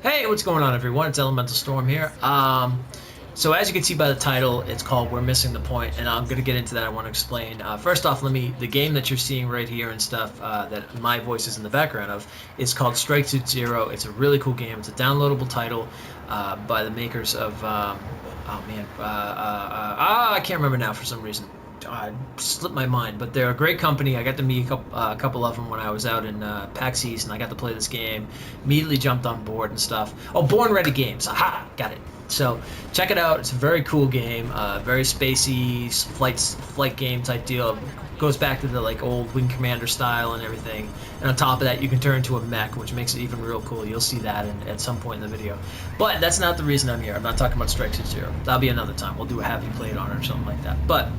Hey, what's going on, everyone? It's Elementalstorm here. So as you can see by the title, it's called "We're Missing the Point," and I'm gonna get into that. I want to explain. First off, the game that you're seeing right here and stuff that my voice is in the background of is called Strike Suit Zero. It's a really cool game. It's a downloadable title by the makers of I can't remember now for some reason. Slipped my mind, but they're a great company. I got to meet a couple of them when I was out in PAX East, and I got to play this game. Immediately jumped on board and stuff. Oh, Born Ready Games. Aha, got it. So check it out. It's a very cool game, very spacey flight game type deal. Goes back to the like old Wing Commander style and everything. And on top of that, you can turn into a mech, which makes it even real cool. You'll see that at some point in the video. But that's not the reason I'm here. I'm not talking about Strike Suit Zero. That'll be another time. We'll do a have you played on it or something like that. But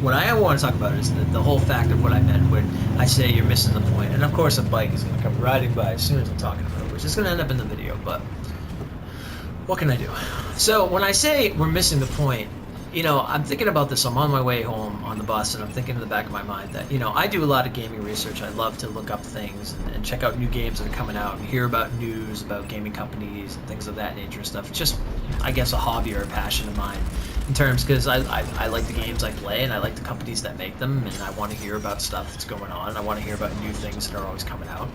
what I want to talk about is the whole fact of what I meant when I say you're missing the point. And of course, a bike is going to come riding by as soon as I'm talking about it, which is going to end up in the video. But what can I do? So when I say we're missing the point, I'm thinking about this. I'm on my way home on the bus, and I'm thinking in the back of my mind that, I do a lot of gaming research. I love to look up things and check out new games that are coming out and hear about news about gaming companies and things of that nature and stuff. It's just, I guess, a hobby or a passion of mine in terms because I like the games I play and I like the companies that make them, and I want to hear about stuff that's going on. And I want to hear about new things that are always coming out.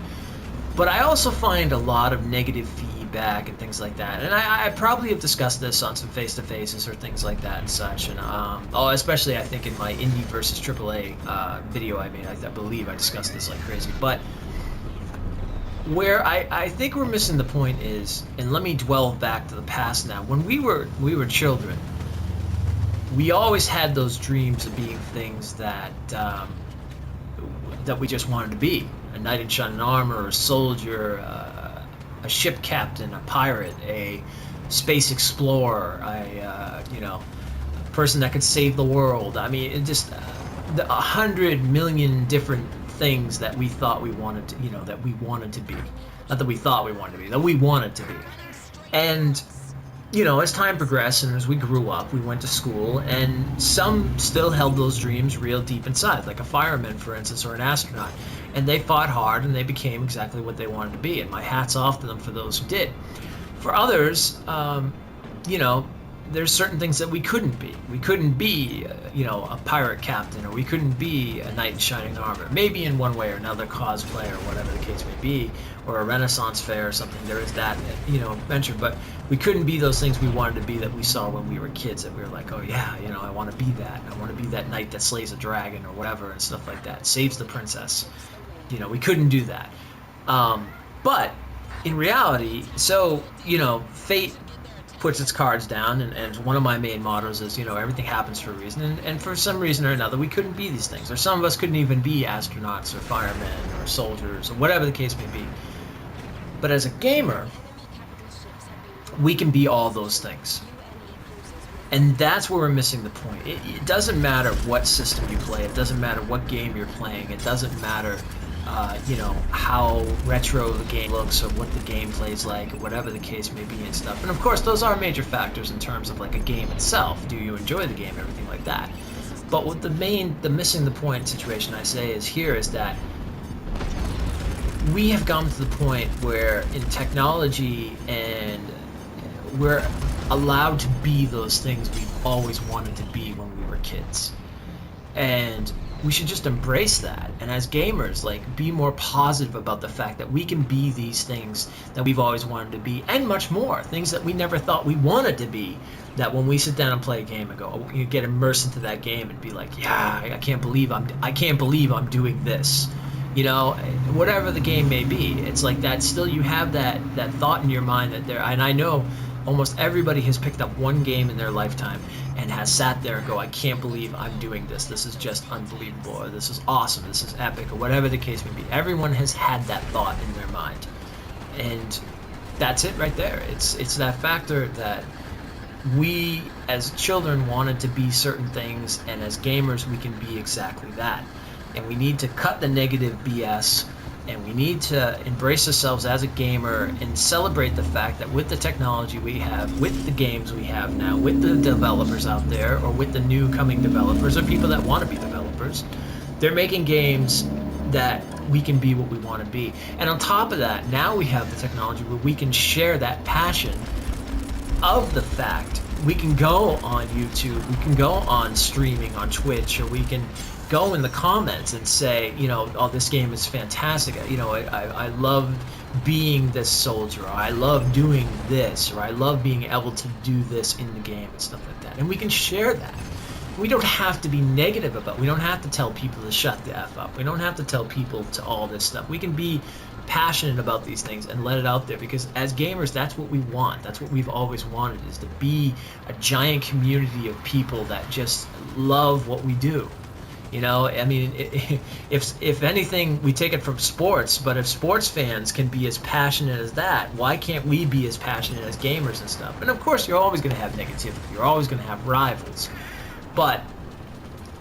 But I also find a lot of negative feedback and things like that. And I probably have discussed this on some face-to-faces or things like that and such. And especially I think in my Indie versus AAA video I made, I believe I discussed this like crazy. But where I think we're missing the point is, and let me dwell back to the past now. When we were children, we always had those dreams of being things that we just wanted to be. A knight in shining armor, a soldier, a ship captain, a pirate, a space explorer, a person that could save the world. I mean, it just 100 million different things that we thought we wanted to, that we wanted to be. Not that we thought we wanted to be, that we wanted to be. And as time progressed and as we grew up, we went to school, and some still held those dreams real deep inside, like a fireman, for instance, or an astronaut. And they fought hard, and they became exactly what they wanted to be, and my hat's off to them for those who did. For others, there's certain things that we couldn't be. We couldn't be, a pirate captain, or we couldn't be a knight in shining armor. Maybe in one way or another, cosplay or whatever the case may be, or a Renaissance fair or something. There is that, venture. But we couldn't be those things we wanted to be that we saw when we were kids. That we were like, oh yeah, I want to be that. I want to be that knight that slays a dragon or whatever and stuff like that. Saves the princess. We couldn't do that. But in reality, fate puts its cards down, and one of my main mottos is, everything happens for a reason, and for some reason or another, we couldn't be these things, or some of us couldn't even be astronauts or firemen or soldiers or whatever the case may be. But as a gamer, we can be all those things. And that's where we're missing the point. It doesn't matter what system you play, it doesn't matter what game you're playing, it doesn't matter how retro the game looks or what the gameplay is like or whatever the case may be and stuff. And of course, those are major factors in terms of like a game itself. Do you enjoy the game? Everything like that. But what the missing the point situation I say is that we have come to the point where in technology and we're allowed to be those things we've always wanted to be when we were kids. And we should just embrace that, and as gamers, be more positive about the fact that we can be these things that we've always wanted to be, and much more, things that we never thought we wanted to be, that when we sit down and play a game and go, you get immersed into that game and be like, yeah, I can't believe I'm doing this, whatever the game may be. It's like that still you have that thought in your mind that there, and I know almost everybody has picked up one game in their lifetime and has sat there and go, I can't believe I'm doing this. This is just unbelievable, or this is awesome, this is epic, or whatever the case may be. Everyone has had that thought in their mind. And that's it right there. It's that factor that we as children wanted to be certain things, and as gamers we can be exactly that. And we need to cut the negative BS, and we need to embrace ourselves as a gamer and celebrate the fact that with the technology we have, with the games we have now, with the developers out there, or with the new coming developers, or people that want to be developers, they're making games that we can be what we want to be. And on top of that, now we have the technology where we can share that passion of the fact. We can go on YouTube, we can go on streaming on Twitch, or we can go in the comments and say, oh, this game is fantastic. I love being this soldier, or I love doing this, or I love being able to do this in the game and stuff like that. And we can share that. We don't have to be negative about it. We don't have to tell people to shut the F up. We don't have to tell people to all this stuff. We can be passionate about these things and let it out there, because as gamers, that's what we want. That's what we've always wanted, is to be a giant community of people that just love what we do. I mean, if anything, we take it from sports, but if sports fans can be as passionate as that, why can't we be as passionate as gamers and stuff? And of course, you're always going to have negativity. You're always going to have rivals. But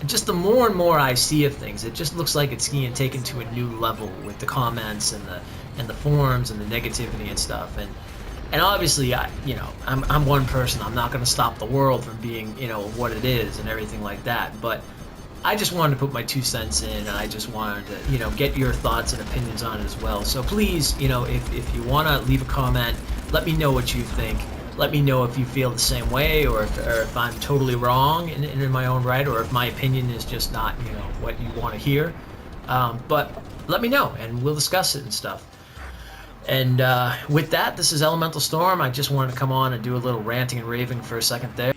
just the more and more I see of things, it just looks like it's being taken to a new level with the comments and the forums and the negativity and stuff. And obviously, I'm one person. I'm not going to stop the world from being, what it is and everything like that. But I just wanted to put my 2 cents in, and I just wanted to, get your thoughts and opinions on it as well. So please, if you want to leave a comment, let me know what you think. Let me know if you feel the same way, or if I'm totally wrong in my own right, or if my opinion is just not, what you want to hear. But let me know, and we'll discuss it and stuff. And with that, this is Elementalstorm. I just wanted to come on and do a little ranting and raving for a second there.